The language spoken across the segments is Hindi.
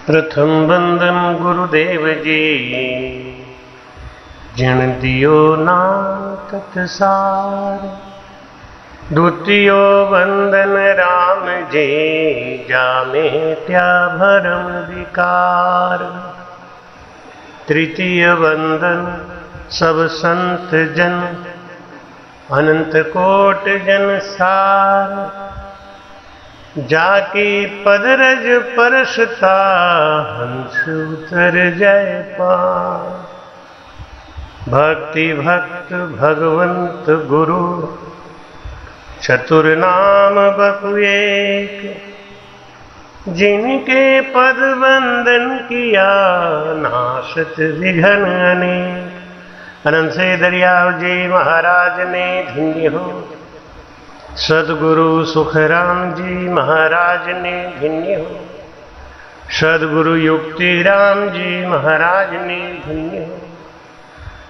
प्रथम वंदन गुरुदेव जी, जिण दियो नाथ सार। द्वितीयो वंदन राम जी, जामे त्या भरम विकार। तृतीय वंदन सब संत जन, अनंत कोट जन सार। जाकी पदरज परसता, हंस उतर जय पार। भक्ति भक्त भगवंत गुरु, चतुर नाम बहु एक। जिनके पद वंदन किया, नाशत विघन अनेक। अनंत से दरियाव जी महाराज ने धन्य हो, सदगुरु सुखराम जी महाराज ने धन्य हो। सदगुरु युक्ति राम जी महाराज ने धन्य हो।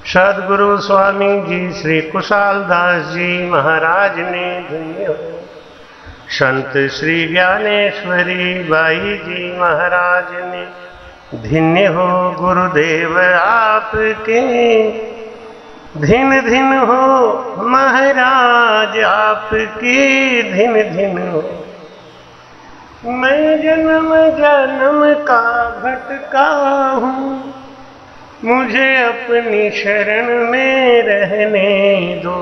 सदगुरु स्वामी जी श्री कुशाल दास जी महाराज ने धन्य हो। संत श्री ज्ञानेश्वरी बाई जी महाराज ने धन्य हो। गुरुदेव आपके धिन धिन हो, महाराज आपकी धिन धिन हो। मैं जन्म जन्म का भटका हूँ, मुझे अपनी शरण में रहने दो।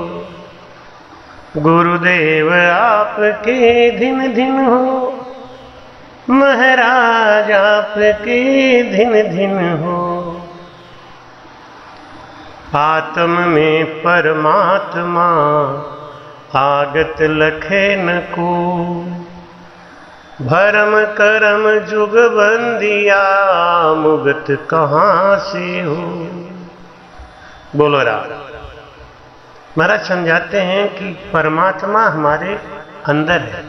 गुरुदेव आपके धिन धिन हो, महाराज आपके धिन धिन हो। आत्म में परमात्मा, आगत लखे न को। भरम करम जुग बंदिया, मुगत कहाँ से हो। बोलो राम। महाराज समझाते हैं कि परमात्मा हमारे अंदर है,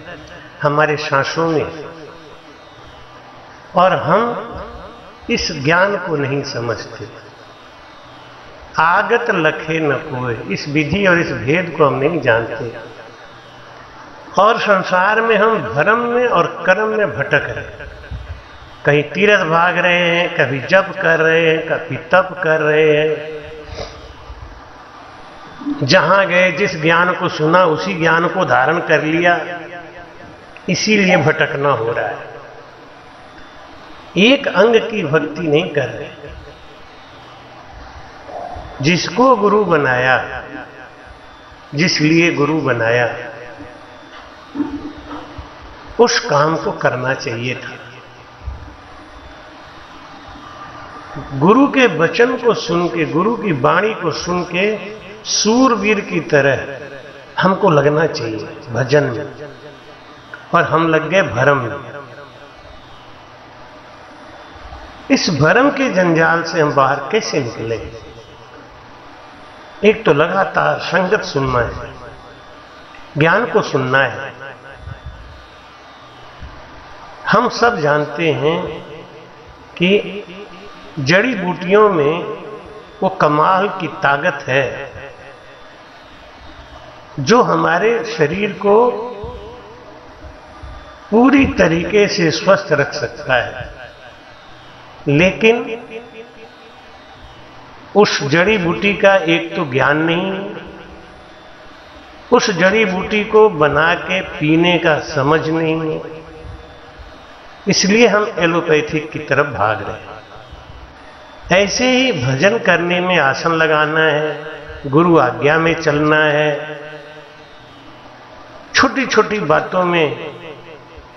हमारे सांसों में, और हम इस ज्ञान को नहीं समझते। आगत लखे न कोय, इस विधि और इस भेद को हम नहीं जानते। और संसार में हम भ्रम में और कर्म में भटक रहे हैं। कहीं तीर्थ भाग रहे हैं, कभी जप कर रहे हैं, कभी तप कर रहे हैं। जहां गए जिस ज्ञान को सुना उसी ज्ञान को धारण कर लिया, इसीलिए भटकना हो रहा है। एक अंग की भक्ति नहीं कर रहे। जिसको गुरु बनाया, जिस लिए गुरु बनाया, उस काम को करना चाहिए था। गुरु के वचन को सुन के, गुरु की वाणी को सुन के सूरवीर की तरह हमको लगना चाहिए भजन में, और हम लग गए भरम में। इस भरम के जंजाल से हम बाहर कैसे निकले? एक तो लगातार संगत सुनना है, ज्ञान को सुनना है। हम सब जानते हैं कि जड़ी बूटियों में वो कमाल की ताकत है जो हमारे शरीर को पूरी तरीके से स्वस्थ रख सकता है। लेकिन उस जड़ी बूटी का एक तो ज्ञान नहीं, उस जड़ी बूटी को बना के पीने का समझ नहीं, इसलिए हम एलोपैथिक की तरफ भाग रहे हैं। ऐसे ही भजन करने में आसन लगाना है, गुरु आज्ञा में चलना है। छोटी छोटी बातों में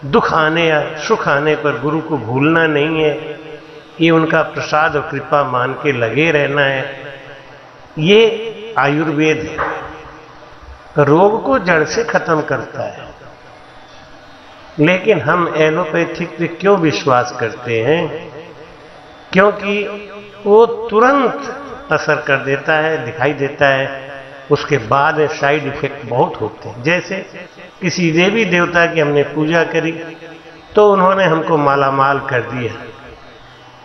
दुख आने या सुख आने पर गुरु को भूलना नहीं है। ये उनका प्रसाद और कृपा मान के लगे रहना है। ये आयुर्वेद है, रोग को जड़ से खत्म करता है। लेकिन हम एलोपैथिक पे क्यों विश्वास करते हैं? क्योंकि वो तुरंत असर कर देता है, दिखाई देता है, उसके बाद साइड इफेक्ट बहुत होते हैं। जैसे किसी देवी देवता की हमने पूजा करी तो उन्होंने हमको मालामाल कर दिया,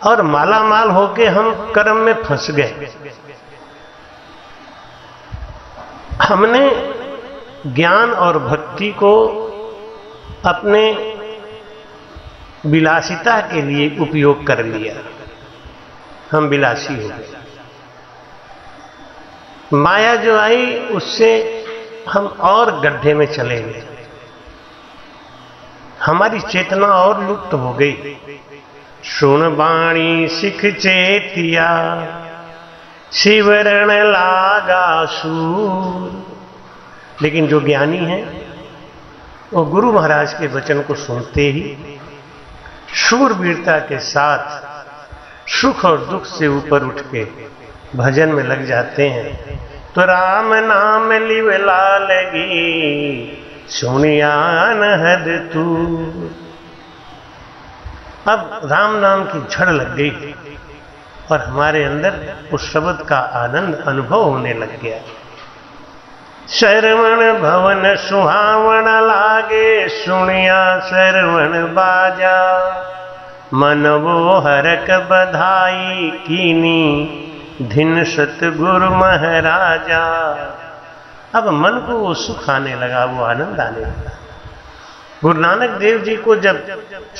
और मालामाल होके हम कर्म में फंस गए। हमने ज्ञान और भक्ति को अपने विलासिता के लिए उपयोग कर लिया, हम विलासी हो गए। माया जो आई उससे हम और गड्ढे में चले गए, हमारी चेतना और लुप्त हो गई। सुन बाणी सिख चेतिया, शिवरण लागा सूर। लेकिन जो ज्ञानी है वो गुरु महाराज के वचन को सुनते ही शूरवीरता के साथ सुख और दुख से ऊपर उठ के भजन में लग जाते हैं। तो राम नाम लिवला लगी, सुनिया नहद तू। अब राम नाम की झड़ लग गई और हमारे अंदर उस शब्द का आनंद अनुभव होने लग गया। श्रवण भवन सुहावण लागे, सुनिया श्रवण बाजा। मन वो हरक बधाई कीनी, धिन सतगुरु महाराजा। अब मन को वो सुख आने लगा, वो आनंद आने लगा। गुरु नानक देव जी को जब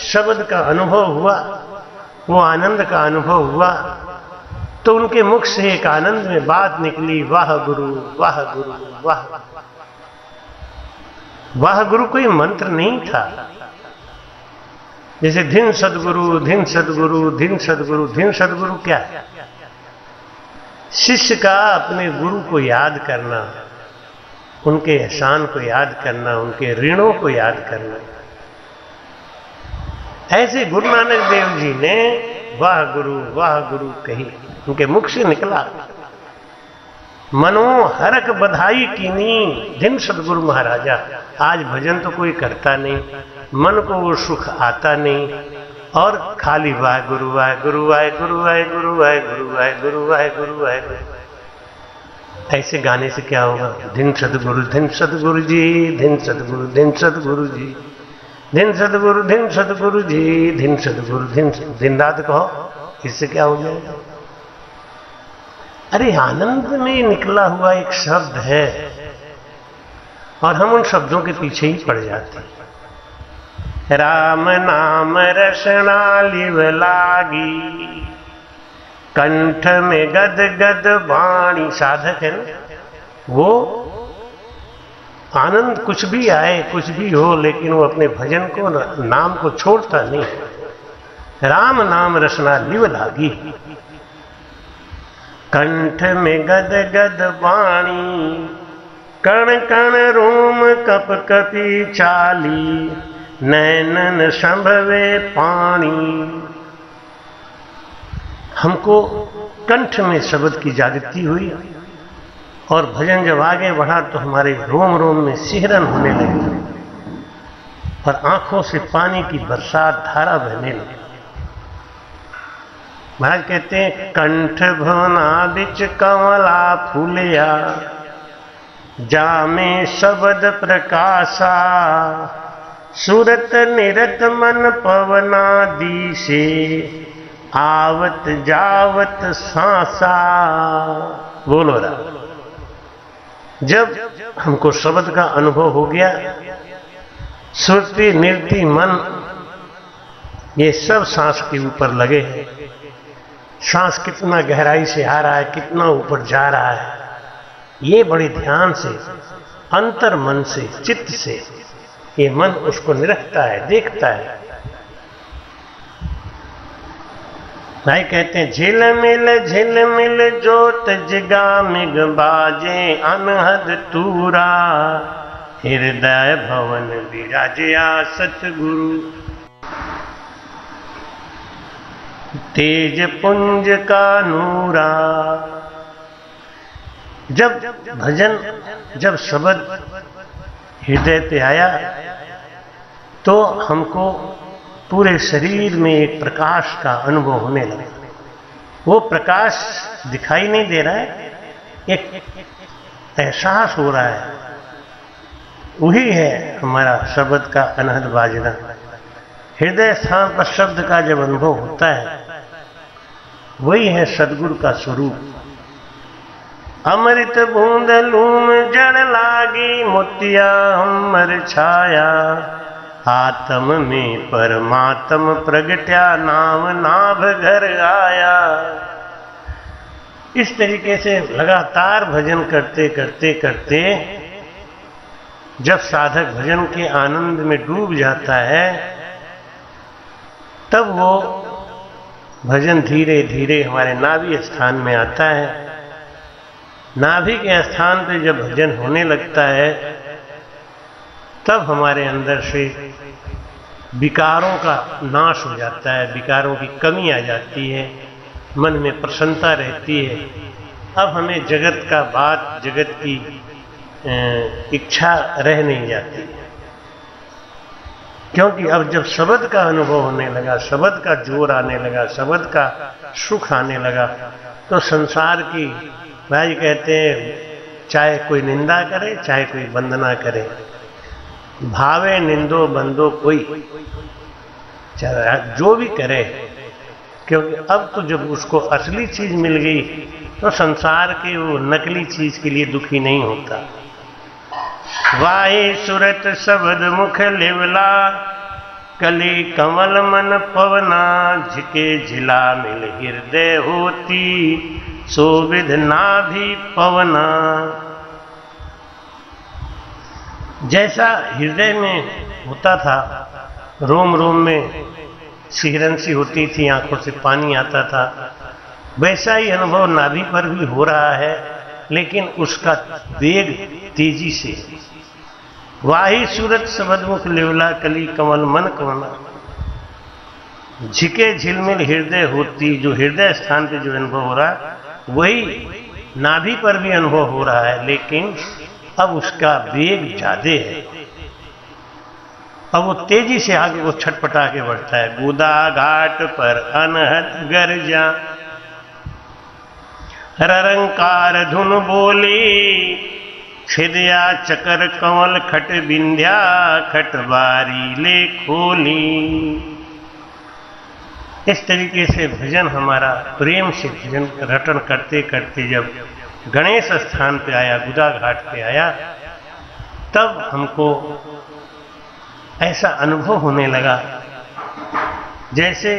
शब्द का अनुभव हुआ, वो आनंद का अनुभव हुआ, तो उनके मुख से एक आनंद में बात निकली, वाह गुरु वाह गुरु वाह। वाह गुरु कोई मंत्र नहीं था। जैसे धिन सदगुरु धिन सदगुरु धिन सदगुरु। धिन सदगुरु क्या है? शिष्य का अपने गुरु को याद करना, उनके एहसान को याद करना, उनके ऋणों को याद करना। ऐसे गुरु नानक देव जी ने वाह गुरु कही, उनके मुख से निकला। मनो हरक बधाई कीनी, धिन सदगुरु महाराजा। आज भजन तो कोई करता नहीं, मन को वो सुख आता नहीं, और खाली वाह गुरु वाह गुरु वाह गुरु वाह गुरु वाह गुरु वाह गुरु वाह गुरु वाह गुरु। ऐसे गाने से क्या होगा? धिन सदगुरु जी, धिन सदगुरु धिन सदगुरु जी, धिन सदगुरु जी, धिन सदगुरु दिन रात कहो, इससे क्या हो जाएगा? अरे आनंद में निकला हुआ एक शब्द है और हम उन शब्दों के पीछे ही पड़ जाते हैं। राम नाम रसना लिव लागी, कंठ में गद गद वाणी। साधक है ना, वो आनंद कुछ भी आए कुछ भी हो, लेकिन वो अपने भजन को नाम को छोड़ता नहीं। राम नाम रसना लिव लागी, कंठ में गद गद वाणी। कण कण रोम कप कपी चाली, नैनन संभवे पानी। हमको कंठ में शब्द की जागृति हुई और भजन जब आगे बढ़ा तो हमारे रोम रोम में सिहरन होने लगी और आंखों से पानी की बरसात धारा बहने लगी। महाराज कहते हैं, कंठ भवना बिच कमला फूलिया, जामे शब्द प्रकाशा। सूरत निरत मन पवना दिशे, आवत जावत सांसा। बोलो रहा। जब हमको शब्द का अनुभव हो गया, श्रुति निर्ति मन ये सब सांस के ऊपर लगे हैं। सांस कितना गहराई से आ रहा है, कितना ऊपर जा रहा है, ये बड़े ध्यान से, अंतर मन से, चित्त से ये मन उसको निरखता है, देखता है। भाई कहते हैं, झिलमिल जोत जिगा मिग बाजे, अनहद तूरा हृदय भवन विराजया सतगुरु। तेज पुंज का नूरा। जब भजन, जब शब्द हृदय पे आया तो हमको पूरे शरीर में एक प्रकाश का अनुभव होने लगा। वो प्रकाश दिखाई नहीं दे रहा है, एक एहसास हो रहा है। वही है हमारा शब्द का अनहद बाजना। हृदय स्थान पर शब्द का जब अनुभव होता है, वही है सदगुरु का स्वरूप। अमृत बूंद लूम जड़ लागी, मोतिया हमर छाया। आत्म में परमात्म प्रगट्या, नाम नाभ घर आया। इस तरीके से लगातार भजन करते करते करते जब साधक भजन के आनंद में डूब जाता है, तब वो भजन धीरे धीरे हमारे नाभि स्थान में आता है। नाभि के स्थान पे जब भजन होने लगता है, तब हमारे अंदर से विकारों का नाश हो जाता है, विकारों की कमी आ जाती है, मन में प्रसन्नता रहती है। अब हमें जगत का बात, जगत की इच्छा रह नहीं जाती, क्योंकि अब जब शब्द का अनुभव होने लगा, शब्द का जोर आने लगा, शब्द का सुख आने लगा, तो संसार की, भाई कहते हैं, चाहे कोई निंदा करे चाहे कोई वंदना करे, भावे निंदो बंदो कोई, चाहे जो भी करे, क्योंकि अब तो जब उसको असली चीज मिल गई तो संसार के वो नकली चीज के लिए दुखी नहीं होता। वाहे सुरत शब्द मुख लिवला, कली कमल मन पवना, झिके झिला मिल हृदय होती, सोविध नाभि पवना। जैसा हृदय में होता था, रोम रोम में सिहरन सी होती थी, आंखों से पानी आता था, वैसा ही अनुभव नाभि पर भी हो रहा है, लेकिन उसका वेग तेजी से। वाही सूरत सबदमुख लिवला, कली कमल मन कवना, झिके झिलमिल हृदय होती। जो हृदय स्थान पे जो अनुभव हो रहा है वही नाभि पर भी अनुभव हो रहा है, लेकिन अब उसका वेग ज्यादा है, अब वो तेजी से आगे वो छटपटा के बढ़ता है। गुदा घाट पर अनहद गर्जा, ररंकार धुन बोली, छिदया चकर कंवल खट बिंध्या, खट बारी ले खोली। इस तरीके से भजन हमारा प्रेम से भजन रटन करते करते जब गणेश स्थान पे आया, गुदा घाट पे आया, तब हमको ऐसा अनुभव होने लगा जैसे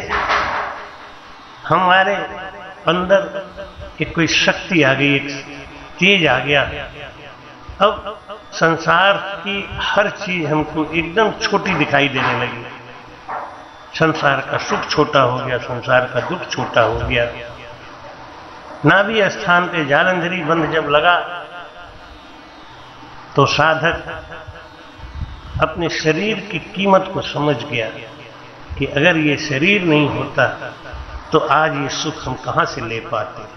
हमारे अंदर एक कोई शक्ति आ गई, एक तेज आ गया। अब संसार की हर चीज हमको एकदम छोटी दिखाई देने लगी। संसार का सुख छोटा हो गया, संसार का दुख छोटा हो गया। नाभि स्थान पे जालंधरी बंध जब लगा तो साधक अपने शरीर की कीमत को समझ गया कि अगर ये शरीर नहीं होता तो आज ये सुख हम कहां से ले पाते।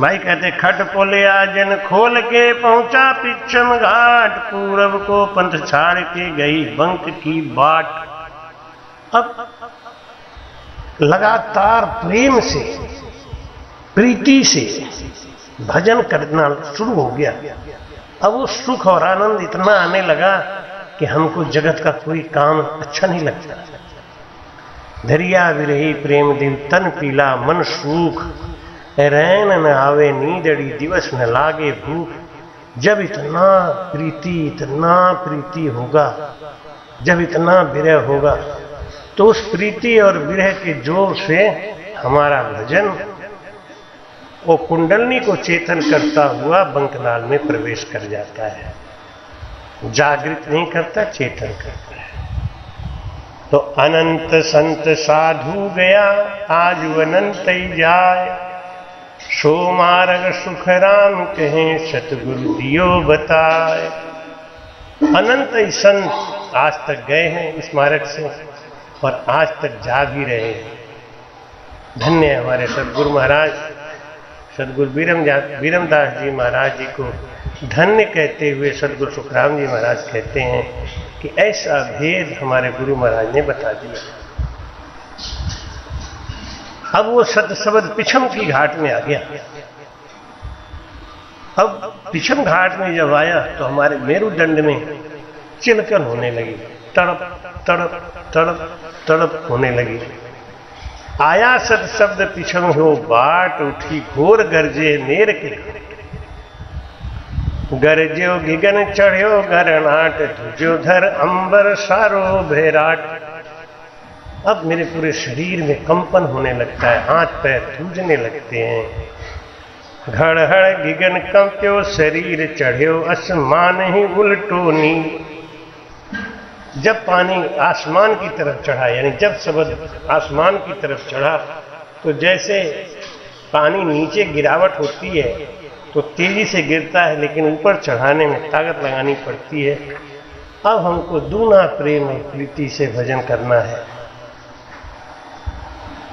भाई कहते खट पोले आजन खोल के पहुंचा पिछम घाट, पूरब को पंथ छाड़ के गई बंक की बाट। अब लगातार प्रेम से, प्रीति से भजन करना शुरू हो गया। अब वो सुख और आनंद इतना आने लगा कि हमको जगत का कोई काम अच्छा नहीं लगता। धरिया विरही प्रेम दिन तन पीला मन सूख, रैन न आवे नींदड़ी दिवस न लागे भूख। जब इतना प्रीति होगा, जब इतना विरह होगा, तो उस प्रीति और विरह के जोर से हमारा भजन वो कुंडलनी को चेतन करता हुआ बंकनाल में प्रवेश कर जाता है। जागृत नहीं करता, चेतन करता है। तो अनंत संत साधु गया, आज अनंत ही जाए। सो मार्ग सुख राम कहें, सतगुरु दियो बताए। अनंत ही संत आज तक गए हैं इस मार्ग से और आज तक जा भी रहे हैं। धन्य है हमारे सदगुरु महाराज, सदगुरु बीरमदास जी महाराज जी को धन्य कहते हुए सदगुरु सुखराम जी महाराज कहते हैं कि ऐसा भेद हमारे गुरु महाराज ने बता दिया। अब वो सत शब्द पिछम की घाट में आ गया। अब पिछम घाट में जब आया तो हमारे मेरुदंड में चिलकन होने लगी, तड़प तड़प तड़प तड़प होने लगी। आया सत शब्द पिछम हो बाट, उठी घोर गरजे नेर के। गरज्यो गिगन चढ़्यो गरनाट, तुझो धर अंबर सारो भेराट। अब मेरे पूरे शरीर में कंपन होने लगता है, हाथ पैर सूझने लगते हैं। घड़हड़ गिगन कंप्यो शरीर चढ़्यो, आसमान ही उल्टो नी। जब पानी आसमान की तरफ चढ़ा, यानी जब शब्द आसमान की तरफ चढ़ा, तो जैसे पानी नीचे गिरावट होती है तो तेजी से गिरता है, लेकिन ऊपर चढ़ाने में ताकत लगानी पड़ती है। अब हमको दूना प्रेम और प्रीति से भजन करना है।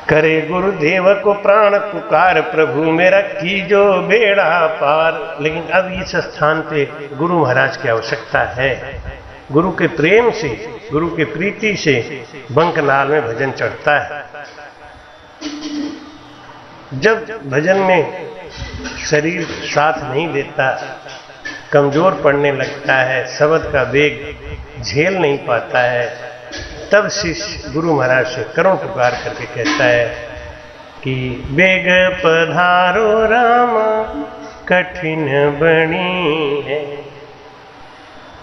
करे गुरुदेव को प्राण पुकार, प्रभु मेरा कीजो बेड़ा पार। लेकिन अब इस स्थान पे गुरु महाराज की आवश्यकता है। गुरु के प्रेम से, गुरु के प्रीति से बंकनाल में भजन चढ़ता है। जब भजन में शरीर साथ नहीं देता, कमजोर पड़ने लगता है, शब्द का वेग झेल नहीं पाता है, तब शिष्य गुरु महाराज से करुण पुकार करके कहता है कि बेग पधारो राम कठिन बणी है,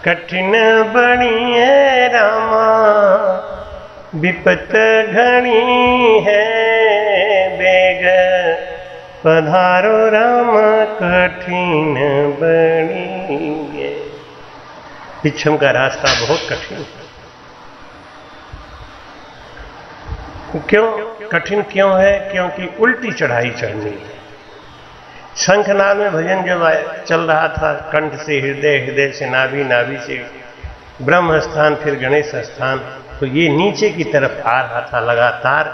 कठिन बणी है रामा विपत घनी है। बेग पधारो राम कठिन बणी है। पिछम का रास्ता बहुत कठिन है। क्यों कठिन क्यों है? क्योंकि उल्टी चढ़ाई चढ़नी है। शंखनाद में भजन जब चल रहा था, कंठ से हृदय, हृदय से नाभि, नाभि से ब्रह्म स्थान, फिर गणेश स्थान, तो ये नीचे की तरफ आ रहा था लगातार।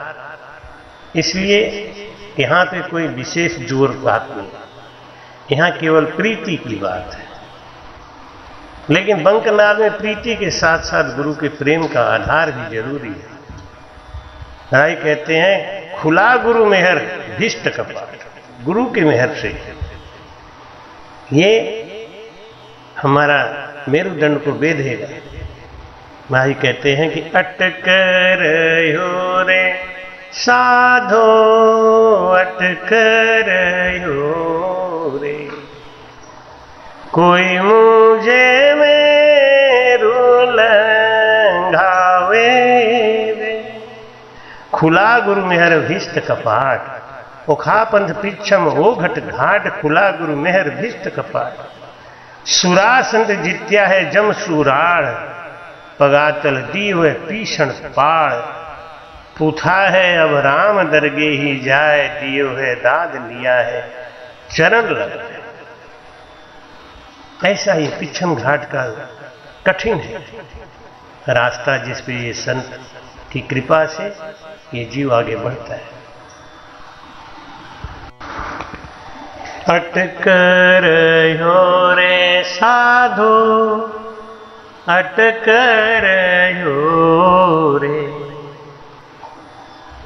इसलिए यहाँ पे कोई विशेष जोर बात नहीं, यहाँ केवल प्रीति की बात है। लेकिन बंकनाद में प्रीति के साथ साथ गुरु के प्रेम का आधार भी जरूरी है। राय कहते हैं खुला गुरु मेहर भिष्ट कपाट। गुरु के मेहर से ये हमारा मेरुदंड को बेधेगा। भाई कहते हैं कि अटक रहो रे साधो, अटक रहो रे, कोई मुझे मेरू लंघावे रे। खुला गुरु मेहर भिष्ट कपाट, ओखा पंथ पिछम ओ घट घाट, खुला गुरु मेहर भिष्ट कपाट। सुरासंत जित्या है जम सुराड़, पगातल दी हुए पीषण पाड़। पूछा है अब राम दरगे ही जाए, दियो है दाद लिया है चरण लग। ऐसा ही पिछम घाट का कठिन है रास्ता, जिस पे ये संत की कृपा से ये जीव आगे बढ़ता है। अटक रहो रे साधो, अटक रहो रे,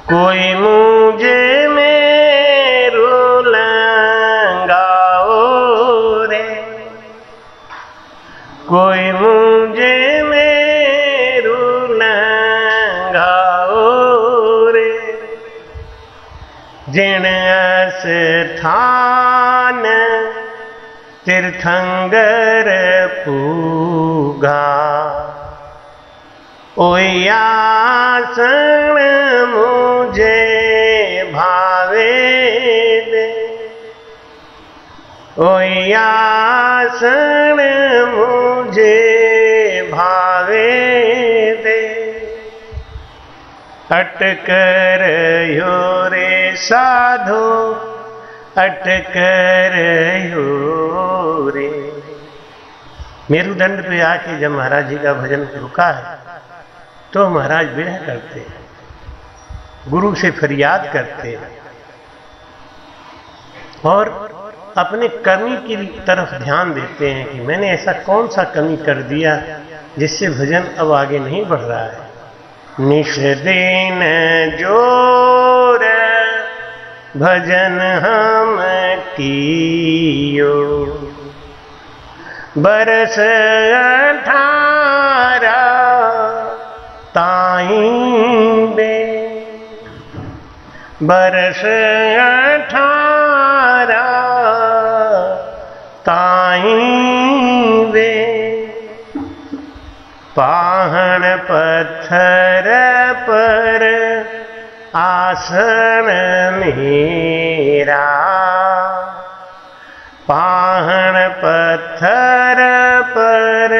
कोई मुझे मेरू लंघाओ रे, कोई मुझे मेरू लंघाओ रे। जिन स्थान तीर्थंकर पूगा, ओई आसन मुझे भावे दे, ओई आसन मुझे भावे दे। अटक रहो रे साधो, अटक रहो रे। मेरुदंड पे आके जब महाराज जी का भजन रुका है तो महाराज विनय करते हैं, गुरु से फरियाद करते हैं और अपने कमी की तरफ ध्यान देते हैं कि मैंने ऐसा कौन सा कमी कर दिया जिससे भजन अब आगे नहीं बढ़ रहा है। निश दिन जोर भजन हम कियो, बरस 18 ताईं बे, बरस 18 ताईं पाहण पत्थर पर आसन मेरा, पाहण पत्थर पर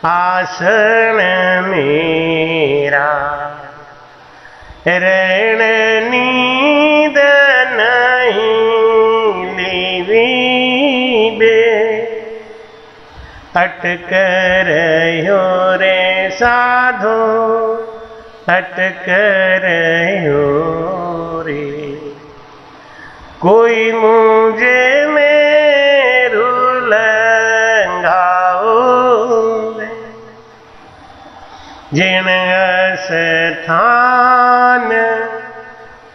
आसन मेरा, रण नींद नहीं लीवी बे, अटक रह्यो रे साधो, अटक रह्यो रे, कोई मुझे मेरू लंघाओ, जिन स्थान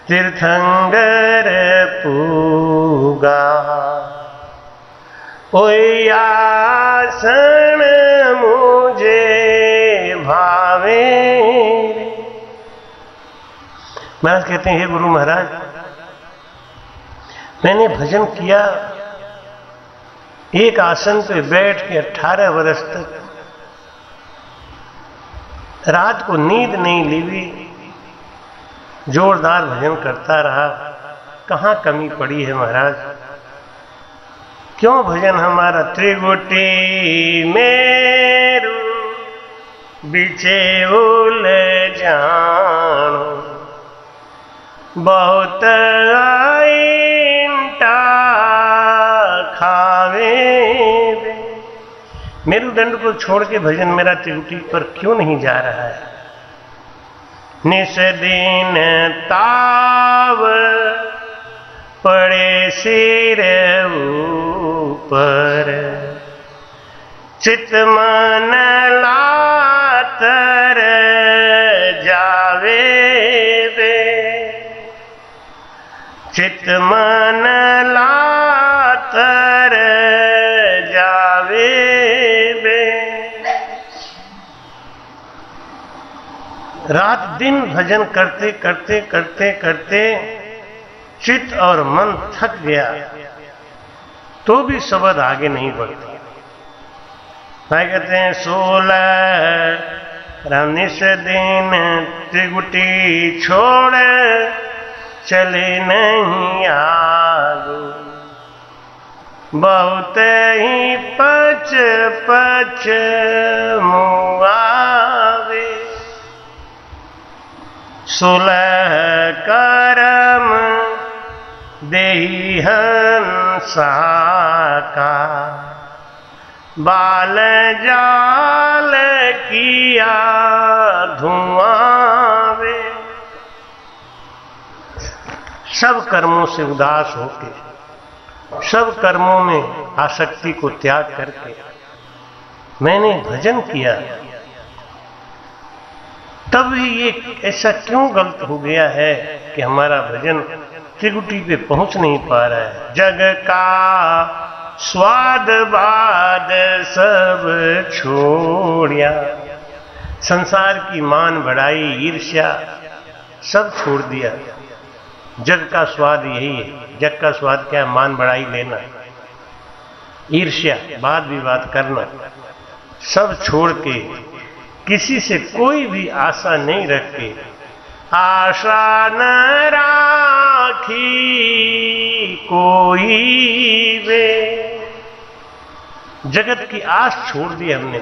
तीर्थंकर पूगा, ओई आसन मुझे भावे। महाराज कहते हैं, हे गुरु महाराज, मैंने भजन किया, एक आसन पे बैठ के 18 वर्ष तक, रात को नींद नहीं लीवी, जोरदार भजन करता रहा। कहाँ कमी पड़ी है महाराज? क्यों भजन हमारा त्रिगुटी मेरू बिचे उलझाणो, बहुत आईंटा खावे। मेरुदंड को छोड़ के भजन मेरा त्रिगुटी पर क्यों नहीं जा रहा है? निस दिन ताव पड़े सिर ऊपर, चित मन लातर जावे बे, चित मन लातर जावे बे। रात दिन भजन करते करते करते करते चित्त और मन थक गया, तो भी शब्द आगे नहीं बढ़ती। भाई कहते हैं 16 रानिस दिन त्रिगुटी छोड़ चले नहीं आगो, बहुत ही पच पच मुआवे। 16 करम देहि हंसा का, बाल जाल किया धुआं वे। सब कर्मों से उदास होके, सब कर्मों में आसक्ति को त्याग करके मैंने भजन किया, तब भी ये ऐसा क्यों गलत हो गया है कि हमारा भजन त्रिगुटी पे पहुंच नहीं पा रहा है? जग का स्वाद बाद सब छोड़िया, संसार की मान बढ़ाई, ईर्ष्या सब छोड़ दिया। जग का स्वाद यही है। जग का स्वाद क्या है? मान बढ़ाई लेना, ईर्ष्या, वाद विवाद करना, सब छोड़ के किसी से कोई भी आशा नहीं रख के, आशा न राखी कोई वे, जगत की आस छोड़ दी हमने।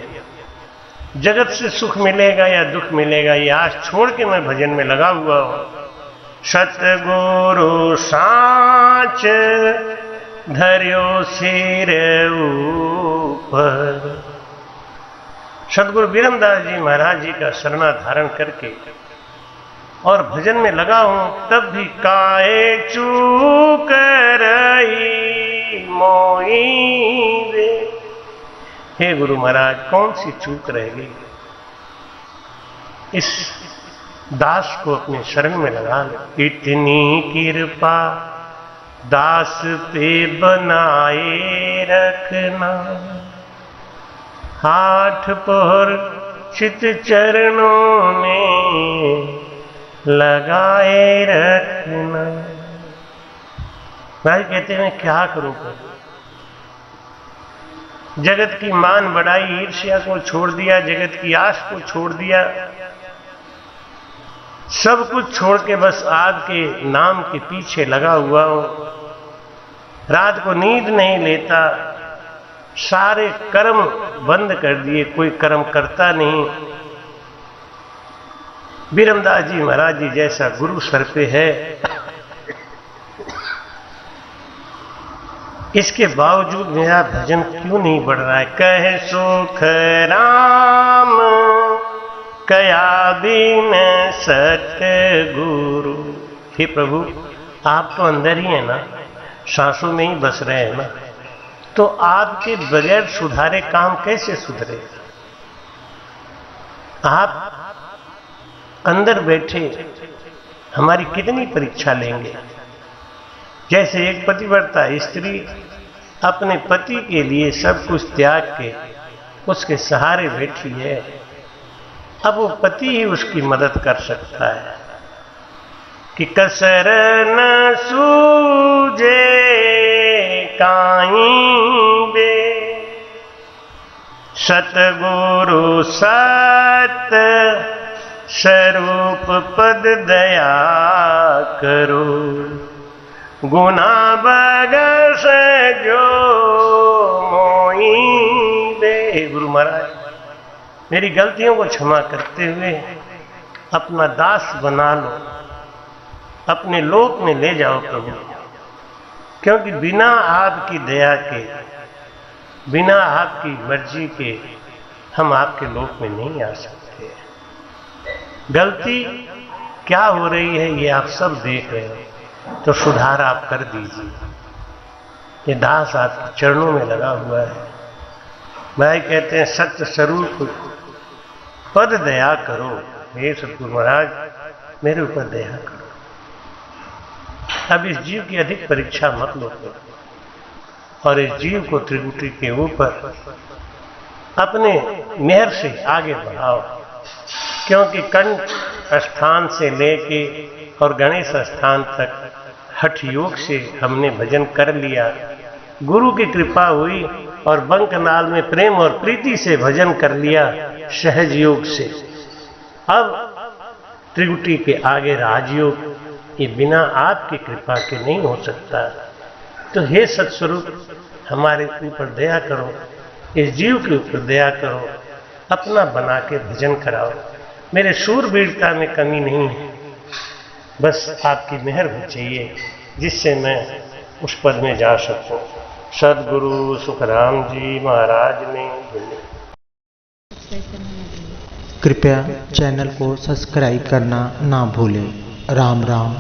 जगत से सुख मिलेगा या दुख मिलेगा, ये आस छोड़ के मैं भजन में लगा हुआ हूं। सतगुरु सांच धर्यो सिर ऊपर, सतगुरु बीरमदास जी महाराज जी का शरणा धारण करके और भजन में लगा हूं, तब भी काहे चूक रही मोई वे। हे गुरु महाराज, कौन सी चूक रह गई? इस दास को अपने शरण में लगा ले। इतनी कृपा दास पे बनाए रखना, हाथ पर चित चरणों में लगाए रखना। भाई कहते हैं, मैं क्या करूं? जगत की मान बढ़ाई, ईर्ष्या को छोड़ दिया, जगत की आश को छोड़ दिया, सब कुछ छोड़ के बस आपके नाम के पीछे लगा हुआ हूं। रात को नींद नहीं लेता, सारे कर्म बंद कर दिए, कोई कर्म करता नहीं। बीरमदास जी महाराज जी जैसा गुरु सर पे है, इसके बावजूद मेरा भजन क्यों नहीं बढ़ रहा है? कहे सुख राम कया बिन सतगुरु। हे प्रभु, आप तो अंदर ही है ना, सांसों में ही बस रहे हैं ना, तो आपके बगैर सुधारे काम कैसे सुधरे? आप अंदर बैठे हमारी कितनी परीक्षा लेंगे? जैसे एक पतिव्रता स्त्री अपने पति के लिए सब कुछ त्याग के उसके सहारे बैठी है, अब वो पति ही उसकी मदद कर सकता है कि कसर न सूझे काहीं बे, सतगुरु सत स्वरूप पद दया करो, गुना बगस जो मोई दे। गुरु महाराज, मेरी गलतियों को क्षमा करते हुए अपना दास बना लो, अपने लोक में ले जाओ प्रभु, क्योंकि बिना आपकी दया के, बिना आपकी मर्जी के हम आपके लोक में नहीं आ सकते। गलती क्या हो रही है ये आप सब देख रहे हो, तो सुधार आप कर दीजिए। ये दास आपके चरणों में लगा हुआ है। भाई कहते हैं सत्य स्वरूप पद दया करो। हे सतगुरु महाराज, मेरे ऊपर दया करो। अब इस जीव की अधिक परीक्षा मत लो और इस जीव को त्रिकुटी के ऊपर अपने मेहर से आगे बढ़ाओ, क्योंकि कंठ स्थान से लेके और गणेश स्थान तक हठ योग से हमने भजन कर लिया, गुरु की कृपा हुई और बंकनाल में प्रेम और प्रीति से भजन कर लिया सहज योग से। अब त्रिकुटी के आगे राजयोग, ये बिना आपकी कृपा के नहीं हो सकता। तो हे सत्स्वरूप, हमारे ऊपर दया करो, इस जीव के ऊपर दया करो, अपना बना के भजन कराओ। मेरे शूरवीरता में कमी नहीं है, बस आपकी मेहर भी चाहिए जिससे मैं उस पद में जा सकूं। सदगुरु सुखराम जी महाराज ने कृपया चैनल को सब्सक्राइब करना ना भूलें। राम राम।